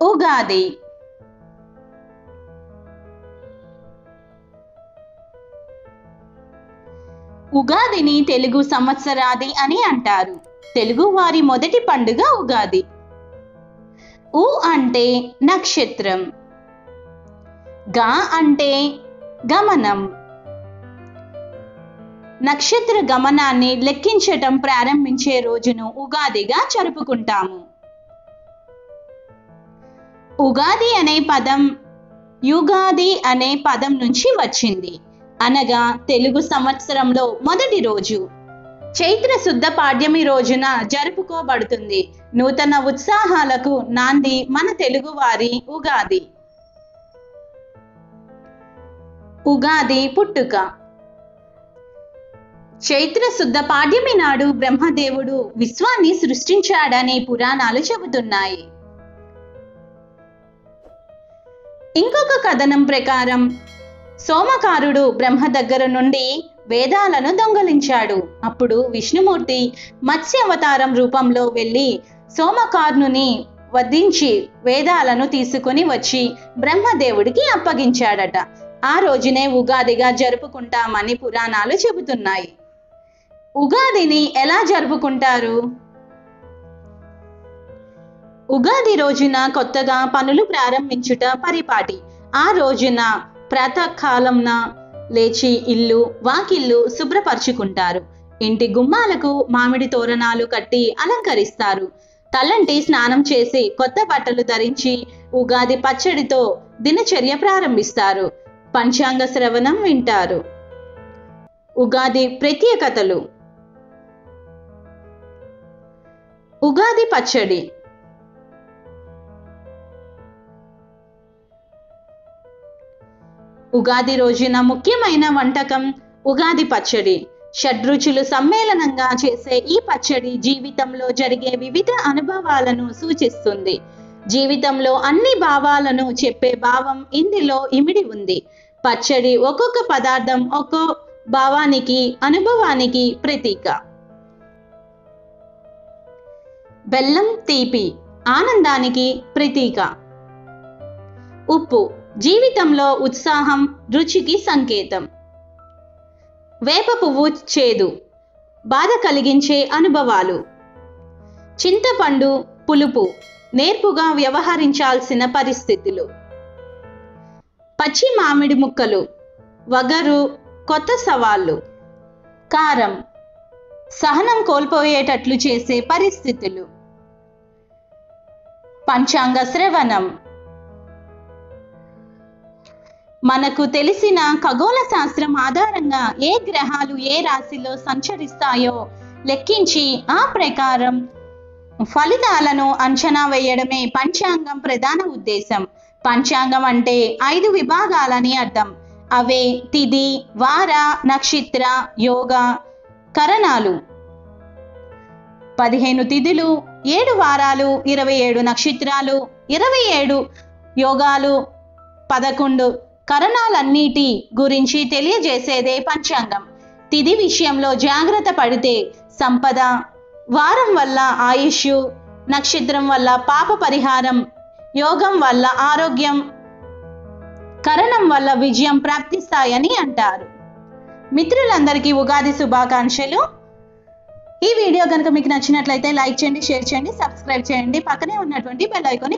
ఉగాది. ఉగాదిని తెలుగు సంవత్సరాది అని అంటారు. తెలుగు వారి మొదటి పండుగ ఉగాది. ఉ అంటే నక్షత్రం, గా అంటే గమనం. నక్షత్ర గమనాన్ని లెక్కించటం ప్రారంభించే రోజును ఉగాదిగా జరుపుకుంటాము. ఉగాది అనే పదం యుగాది అనే పదం నుంచి వచ్చింది, అనగా తెలుగు సంవత్సరంలో మొదటి రోజు. చైత్ర శుద్ధ పాడ్యమి రోజున జరుపుకోబడుతుంది. నూతన ఉత్సాహాలకు నాంది మన తెలుగువారి ఉగాది. ఉగాది పుట్టుక. చైత్ర శుద్ధ పాడ్యమి నాడు బ్రహ్మదేవుడు విశ్వాన్ని సృష్టించాడని పురాణాలు చెబుతున్నాయి. ఇంకొక కథనం ప్రకారం సోమకారుడు బ్రహ్మ దగ్గర నుండి వేదాలను దొంగలించాడు. అప్పుడు విష్ణుమూర్తి మత్స్య అవతారం రూపంలో వెళ్ళి సోమకారుని వధించి వేదాలను తీసుకుని వచ్చి బ్రహ్మదేవుడికి అప్పగించాడట. ఆ రోజునే ఉగాదిగా జరుపుకుంటామని పురాణాలు చెబుతున్నాయి. ఉగాదిని ఎలా జరుపుకుంటారు? ఉగాది రోజున కొత్తగా పనులు ప్రారంభించుట పరిపాటి. ఆ రోజున ప్రాతకాలంన లేచి ఇల్లు వాకిళ్ళు శుభ్రపరుచుకుంటారు. ఇంటి గుమ్మాలకు మామిడి తోరణాలు కట్టి అలంకరిస్తారు. తలంటి స్నానం చేసి కొత్త బట్టలు ధరించి ఉగాది పచ్చడితో దినచర్య ప్రారంభిస్తారు. పంచాంగ శ్రవణం వింటారు. ఉగాది ప్రత్యేకతలు. ఉగాది పచ్చడి. ఉగాది రోజున ముఖ్యమైన వంటకం ఉగాది పచ్చడి. షడ్రుచులు సమ్మేళనంగా చేసే ఈ పచ్చడి జీవితంలో జరిగే వివిధ అనుభవాలను సూచిస్తుంది. జీవితంలో అన్ని భావాలను చెప్పే భావం ఇందులో ఇమిడి ఉంది. పచ్చడి ఒక్కొక్క పదార్థం ఒక్కో భావానికి అనుభవానికి ప్రతీక. బెల్లం తీపి ఆనందానికి ప్రతీక. ఉప్పు జీవితంలో ఉత్సాహం రుచికి సంకేతం. వేప పువ్వు చేదు బాధ కలిగించే అనుభవాలు. చింతపండు పులుపు నేర్పుగా వ్యవహరించాల్సిన పరిస్థితులు. పచ్చి మామిడి ముక్కలు వగరు కొత్త సవాళ్ళు. కారం సహనం కోల్పోయేటట్లు చేసే పరిస్థితులు. పంచాంగ శ్రవణం మనకు తెలిసిన ఖగోళ శాస్త్రం ఆధారంగా ఏ గ్రహాలు ఏ రాశిలో సంచరిస్తాయో లెక్కించి ఆ ప్రకారం ఫలితాలను అంచనా వేయడమే పంచాంగం ప్రధాన ఉద్దేశం. పంచాంగం అంటే 5 విభాగాలని అర్థం. అవే తిథి, వార, నక్షత్ర, యోగ, కరణాలు. 15 తిథులు, 7 వారాలు, 27 నక్షత్రాలు, 27 యోగాలు, 11 కరణాలన్నిటి గురించి తెలియజేసేదే పంచాంగం. తిథి విషయంలో జాగ్రత్త పడితే సంపద, వారం వల్ల ఆయుష్, నక్షత్రం వల్ల పాప పరిహారం, యోగం వల్ల ఆరోగ్యం, కరణం వల్ల విజయం ప్రాప్తిస్తాయని అంటారు. మిత్రులందరికీ ఉగాది శుభాకాంక్షలు. ఈ వీడియో కనుక మీకు నచ్చినట్లయితే లైక్ చేయండి, షేర్ చేయండి, సబ్స్క్రైబ్ చేయండి. పక్కనే ఉన్నటువంటి బెల్ ఐకాన్